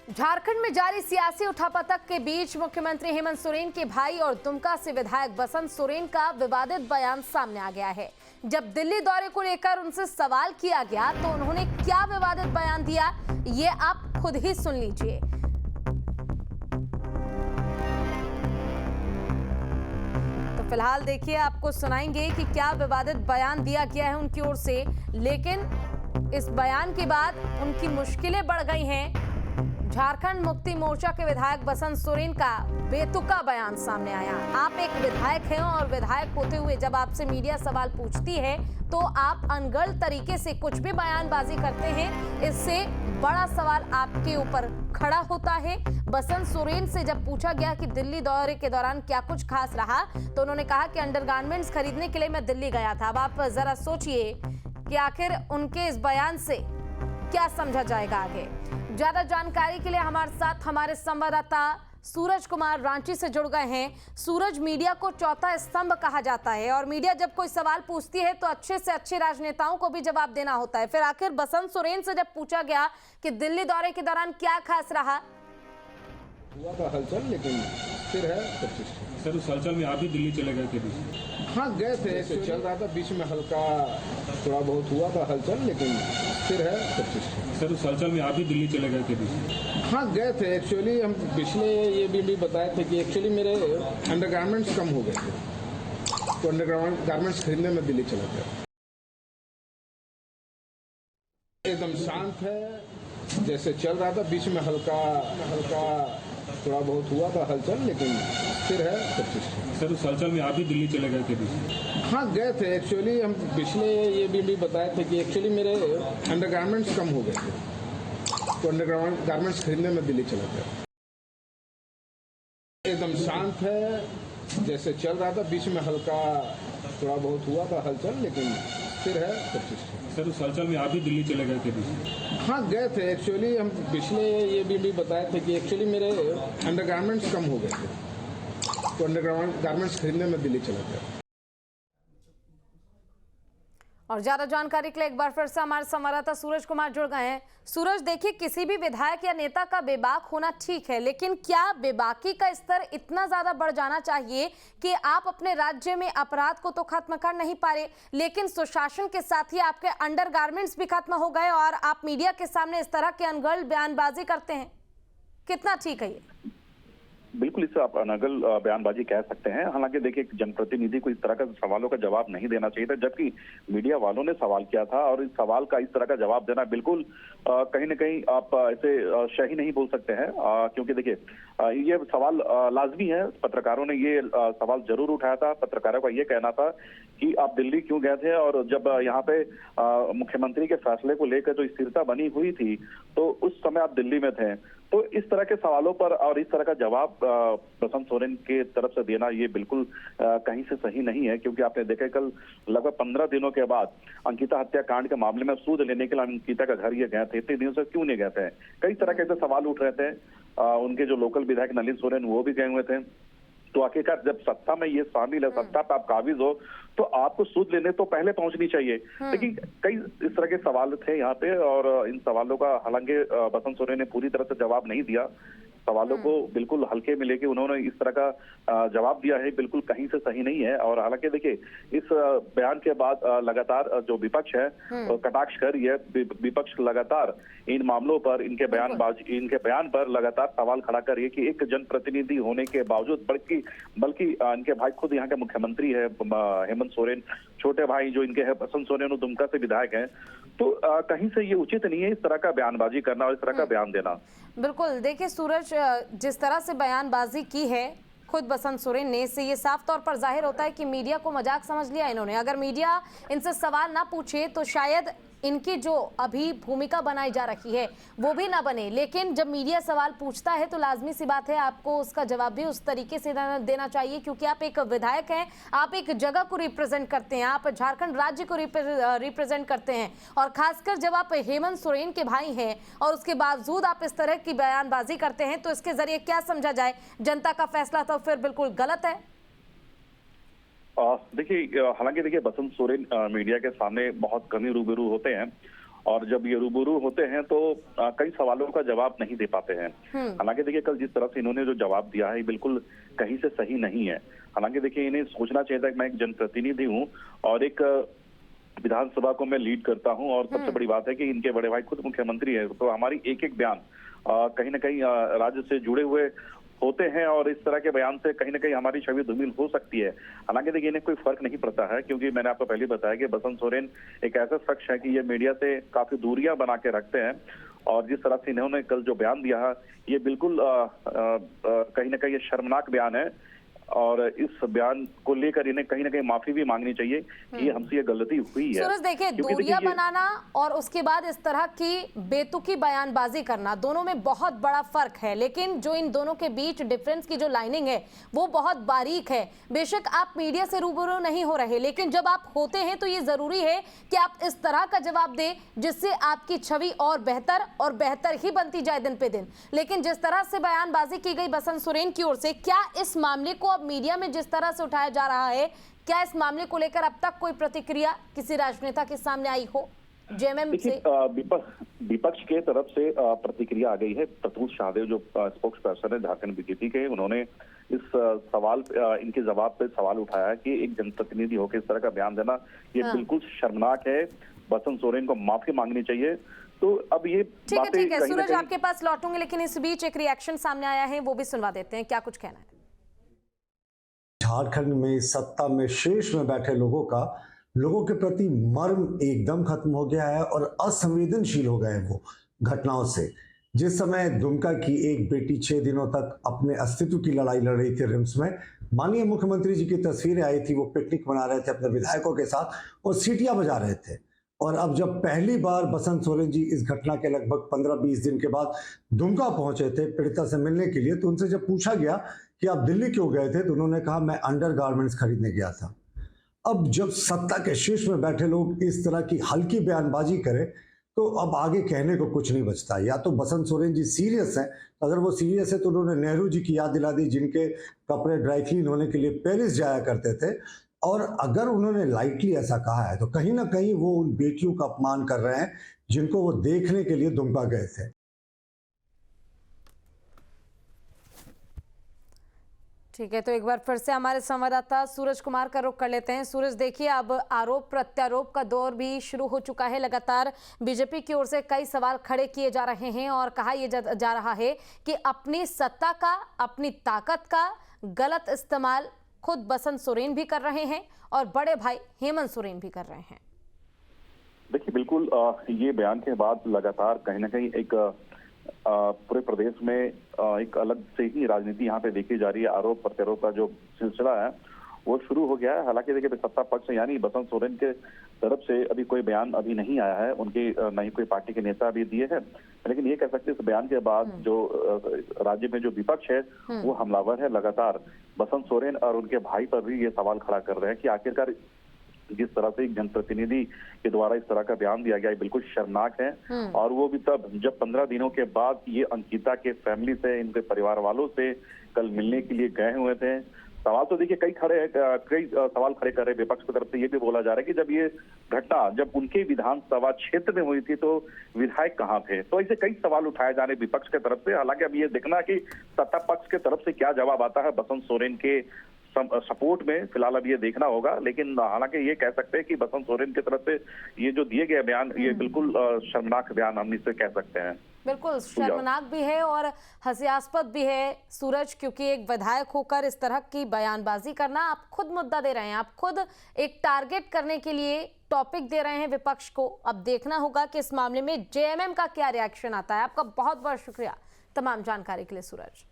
झारखंड में जारी सियासी उठापटक के बीच मुख्यमंत्री हेमंत सोरेन के भाई और दुमका से विधायक बसंत सोरेन का विवादित बयान सामने आ गया है। जब दिल्ली दौरे को लेकर उनसे सवाल किया गया तो उन्होंने क्या विवादित बयान दिया, ये आप खुद ही सुन लीजिए। तो फिलहाल देखिए, आपको सुनाएंगे कि क्या विवादित बयान दिया गया है उनकी ओर से, लेकिन इस बयान के बाद उनकी मुश्किलें बढ़ गई हैं। झारखंड मुक्ति मोर्चा के विधायक बसंत सोरेन का बेतुका बयान सामने आया। आप एक विधायक हैं और विधायक होते हुए जब आपसे मीडिया सवाल पूछती है तो आप अनगढ़ तरीके से कुछ भी बयानबाजी करते हैं। इससे बड़ा सवाल आपके ऊपर खड़ा होता है। बसंत सोरेन से जब पूछा गया कि दिल्ली दौरे के दौरान क्या कुछ खास रहा, तो उन्होंने कहा कि अंडरगारमेंट्स खरीदने के लिए मैं दिल्ली गया था। अब आप जरा सोचिए कि आखिर उनके इस बयान से क्या समझा जाएगा आगे। ज्यादा जानकारी के लिए हमारे साथ हमारे संवाददाता सूरज कुमार रांची से जुड़ गए हैं। सूरज, मीडिया को चौथा स्तंभ कहा जाता है और मीडिया जब कोई सवाल पूछती है तो अच्छे से अच्छे राजनेताओं को भी जवाब देना होता है। फिर आखिर बसंत सोरेन से जब पूछा गया कि दिल्ली दौरे के दौरान क्या खास रहा, हुआ था हलचल, लेकिन फिर है प्रतिष्ठा। सर, उस हलचल में आप भी दिल्ली चले गए थे? हाँ, गए थे, चल रहा था, बीच में हल्का थोड़ा बहुत हुआ था हलचल, लेकिन फिर है प्रतिष्ठा। सर, उस हलचल में आप भी दिल्ली चले गए थे? हाँ, गए थे। एक्चुअली हम पिछले ये भी बताए थे कि एक्चुअली मेरे अंडरगारमेंट्स कम हो गए थे, तो अंडरगारमेंट्स खरीदने में दिल्ली चला गया। एकदम शांत है, जैसे चल रहा था, बीच में हल्का थोड़ा बहुत हुआ था हलचल, लेकिन फिर है प्रतिष्ठा। सर, उस हलचल में आप भी दिल्ली चले गए थे? हाँ, गए थे। एक्चुअली हम पिछले ये भी बताए थे कि एक्चुअली मेरे अंडरगारमेंट्स कम हो गए थे, तो अंडरगारमेंट्स खरीदने में दिल्ली चला गया। एकदम शांत है, जैसे चल रहा था, बीच में हल्का थोड़ा बहुत हुआ था हलचल, लेकिन फिर है प्रतिष्ठा। सर, उस हलचल में आप भी दिल्ली चले गए थे? हाँ, गए थे। एक्चुअली हम पिछले ये भी बताए थे कि एक्चुअली मेरे अंडरगारमेंट्स कम हो गए थे, तो अंडरगारमेंट्स खरीदने में दिल्ली चला गया। और ज्यादा जानकारी के लिए एक बार फिर से हमारे संवाददाता सूरज कुमार जुड़ गए हैं। सूरज, देखिए, किसी भी विधायक या नेता का बेबाक होना ठीक है, लेकिन क्या बेबाकी का स्तर इतना ज्यादा बढ़ जाना चाहिए कि आप अपने राज्य में अपराध को तो खत्म कर नहीं पा रहे, लेकिन सुशासन के साथ ही आपके अंडरगारमेंट्स भी खत्म हो गए और आप मीडिया के सामने इस तरह के अनगढ़ बयानबाजी करते हैं? कितना ठीक है ये? बिल्कुल, इसे आप अनगढ़ बयानबाजी कह सकते हैं। हालांकि देखिए, एक जनप्रतिनिधि को इस तरह का सवालों का जवाब नहीं देना चाहिए था, जबकि मीडिया वालों ने सवाल किया था और इस सवाल का इस तरह का जवाब देना बिल्कुल कहीं ना कहीं आप ऐसे सही नहीं बोल सकते हैं, क्योंकि देखिए ये सवाल लाजमी है। पत्रकारों ने ये सवाल जरूर उठाया था। पत्रकारों का ये कहना था कि आप दिल्ली क्यों गए थे, और जब यहाँ पे मुख्यमंत्री के फैसले को लेकर जो स्थिरता बनी हुई थी तो उस समय आप दिल्ली में थे। तो इस तरह के सवालों पर और इस तरह का जवाब बसंत सोरेन के तरफ से देना ये बिल्कुल कहीं से सही नहीं है, क्योंकि आपने देखा कल लगभग 15 दिनों के बाद अंकिता हत्याकांड के मामले में सूद लेने के लिए अंकिता का घर ये गए थे। इतने दिनों से क्यों नहीं गए थे? कई तरह के ऐसे सवाल उठ रहे थे। उनके जो लोकल विधायक नलिन सोरेन वो भी गए हुए थे। तो आखिरकार जब सत्ता में ये शामिल है, सत्ता पे आप काबिज हो, तो आपको सूद लेने तो पहले पहुंचनी चाहिए। लेकिन कई इस तरह के सवाल थे यहाँ पे, और इन सवालों का हालांकि बसंत सोरेन ने पूरी तरह से जवाब नहीं दिया। सवालों को बिल्कुल हल्के में लेके उन्होंने इस तरह का जवाब दिया है, बिल्कुल कहीं से सही नहीं है। और हालांकि देखिए, इस बयान के बाद लगातार जो विपक्ष है कटाक्ष कर रही है। विपक्ष लगातार इन मामलों पर, इनके बयान पर लगातार सवाल खड़ा कर रही है कि एक जनप्रतिनिधि होने के बावजूद, बल्कि इनके भाई खुद यहाँ के मुख्यमंत्री है हेमंत सोरेन, छोटे भाई जो इनके है बसंत सोरेन और दुमका से विधायक हैं, तो कहीं से ये उचित नहीं है इस तरह का बयानबाजी करना और इस तरह का बयान देना। बिल्कुल, देखिए सूरज, जिस तरह से बयानबाजी की है खुद बसंत सोरेन ने, इससे ये साफ तौर पर जाहिर होता है कि मीडिया को मजाक समझ लिया इन्होंने। अगर मीडिया इनसे सवाल ना पूछे तो शायद इनकी जो अभी भूमिका बनाई जा रही है वो भी ना बने, लेकिन जब मीडिया सवाल पूछता है तो लाजमी सी बात है आपको उसका जवाब भी उस तरीके से देना चाहिए, क्योंकि आप एक विधायक हैं, आप एक जगह को रिप्रेजेंट करते हैं, आप झारखंड राज्य को रिप्रेजेंट करते हैं, और खासकर जब आप हेमंत सोरेन के भाई हैं और उसके बावजूद आप इस तरह की बयानबाजी करते हैं, तो इसके जरिए क्या समझा जाए? जनता का फैसला तो फिर बिल्कुल गलत है। देखिए, हालांकि देखिए बसंत सोरेन मीडिया के सामने बहुत कम ही रूबरू होते हैं, और जब ये रूबरू होते हैं तो कई सवालों का जवाब नहीं दे पाते हैं। हालांकि देखिए कल जिस तरह से इन्होंने जो जवाब दिया है बिल्कुल कहीं से सही नहीं है। हालांकि देखिए इन्हें सोचना चाहिए था कि मैं एक जनप्रतिनिधि हूँ और एक विधानसभा को मैं लीड करता हूं, और सबसे बड़ी बात है कि इनके बड़े भाई खुद मुख्यमंत्री है, तो हमारी एक एक बयान कहीं ना कहीं राज्य से जुड़े हुए होते हैं और इस तरह के बयान से कहीं ना कहीं हमारी छवि धूमिल हो सकती है। हालांकि देखिए इन्हें कोई फर्क नहीं पड़ता है, क्योंकि मैंने आपको पहले बताया कि बसंत सोरेन एक ऐसा शख्स है कि ये मीडिया से काफी दूरियां बना के रखते हैं, और जिस तरह से इन्होंने कल जो बयान दिया है ये बिल्कुल कहीं ना कहीं ये शर्मनाक बयान है, और इस बयान को लेकर इन्हें कहीं ना कहीं माफी भी मांगनी चाहिए कि ये हमसे ये गलती हुई है। सूरज देखिए, दूरियां बनाना और उसके बाद इस तरह की बेतुकी बयानबाजी करना, दोनों में बहुत बड़ा फर्क है, लेकिन जो इन दोनों के बीच डिफरेंस की जो लाइनिंग है वो बहुत बारीक है। बेशक आप मीडिया से रूबरू नहीं हो रहे, लेकिन जब आप होते हैं तो ये जरूरी है कि आप इस तरह का जवाब दें जिससे आपकी छवि और बेहतर ही बनती जाए दिन पे दिन। लेकिन जिस तरह से बयानबाजी की गई बसंत सोरेन की ओर से, क्या इस मामले को मीडिया में जिस तरह से उठाया जा रहा है, क्या इस मामले को लेकर अब तक कोई प्रतिक्रिया किसी राजनेता के सामने आई हो? जेएमएम से विपक्ष के तरफ से प्रतिक्रिया आ गई है। प्रत्युष शाहदेव जो स्पोक्स पर्सन है झारखंड बीजेपी के, उन्होंने इस सवाल इनके जवाब पे सवाल उठाया है कि एक जनप्रतिनिधि होकर इस तरह का बयान देना ये बिल्कुल शर्मनाक है, बसंत सोरेन को माफी मांगनी चाहिए। तो अब ये ठीक है सूरज, आपके पास लौटूंगे, लेकिन इस बीच एक रिएक्शन सामने आया है, वो भी सुनवा देते हैं। क्या कुछ कहना है? झारखंड में सत्ता में शीर्ष में बैठे लोगों के प्रति मर्म एकदम खत्म हो गया है और असंवेदनशील हो गए हैं वो घटनाओं से। जिस समय दुमका की एक बेटी 6 दिनों तक अपने अस्तित्व की लड़ाई लड़ रही थी रिम्स में, माननीय मुख्यमंत्री जी की तस्वीरें आई थी, वो पिकनिक मना रहे थे अपने विधायकों के साथ और सीटियां बजा रहे थे। और अब जब पहली बार बसंत सोरेन जी इस घटना के लगभग 15-20 दिन के बाद दुमका पहुंचे थे पीड़िता से मिलने के लिए, तो उनसे जब पूछा गया कि आप दिल्ली क्यों गए थे, तो उन्होंने कहा मैं अंडरगारमेंट्स खरीदने गया था। अब जब सत्ता के शीर्ष में बैठे लोग इस तरह की हल्की बयानबाजी करें तो अब आगे कहने को कुछ नहीं बचता। या तो बसंत सोरेन जी सीरियस हैं, अगर वो सीरियस है तो उन्होंने नेहरू जी की याद दिला दी जिनके कपड़े ड्राई क्लीन होने के लिए पेरिस जाया करते थे, और अगर उन्होंने लाइटली ऐसा कहा है तो कहीं ना कहीं वो उन बेटियों का अपमान कर रहे हैं जिनको वो देखने के लिए दुमका गए थे। ठीक है, तो एक बार फिर से हमारे संवाददाता सूरज कुमार का रुख कर लेते हैं। सूरज देखिए, अब आरोप प्रत्यारोप का दौर भी शुरू हो चुका है। लगातार बीजेपी की ओर से कई सवाल खड़े किए जा रहे हैं और कहा यह जा रहा है कि अपनी सत्ता का, अपनी ताकत का गलत इस्तेमाल खुद बसंत सोरेन भी कर रहे हैं और बड़े भाई हेमंत सोरेन भी कर रहे हैं। देखिए बिल्कुल ये बयान के बाद लगातार कहीं ना कहीं एक पूरे प्रदेश में एक अलग से ही राजनीति यहाँ पे देखी जा रही है। आरोप प्रत्यारोप का जो सिलसिला है वो शुरू हो गया है। हालांकि देखिए सत्ता पक्ष यानी बसंत सोरेन के तरफ से अभी कोई बयान अभी नहीं आया है, उनके न ही कोई पार्टी के नेता भी दिए हैं, लेकिन ये कह सकते हैं इस बयान के बाद जो राज्य में जो विपक्ष है वो हमलावर है। लगातार बसंत सोरेन और उनके भाई पर भी ये सवाल खड़ा कर रहे हैं कि आखिरकार जिस तरह से एक जनप्रतिनिधि के द्वारा इस तरह का बयान दिया गया है बिल्कुल शर्मनाक है, और वो भी तब जब 15 दिनों के बाद ये अंकिता के फैमिली से, इनके परिवार वालों से कल मिलने के लिए गए हुए थे। सवाल तो देखिए कई सवाल खड़े कर रहे हैं विपक्ष की तरफ से। ये भी बोला जा रहा है कि जब ये घटना जब उनके विधानसभा क्षेत्र में हुई थी तो विधायक कहाँ थे, तो ऐसे कई सवाल उठाए जा रहे विपक्ष के तरफ से। हालांकि अब ये देखना कि सत्ता पक्ष के तरफ से क्या जवाब आता है बसंत सोरेन के सपोर्ट में, फिलहाल अब ये देखना होगा। लेकिन हालांकि ये कह सकते हैं कि बसंत सोरेन की तरफ से ये जो दिए गए बयान ये बिल्कुल शर्मनाक बयान हम इसे कह सकते हैं। बिल्कुल शर्मनाक भी है और हास्यास्पद भी है सूरज, क्योंकि एक विधायक होकर इस तरह की बयानबाजी करना, आप खुद मुद्दा दे रहे हैं, आप खुद एक टारगेट करने के लिए टॉपिक दे रहे हैं विपक्ष को। अब देखना होगा कि इस मामले में जेएमएम का क्या रिएक्शन आता है। आपका बहुत बहुत शुक्रिया तमाम जानकारी के लिए सूरज।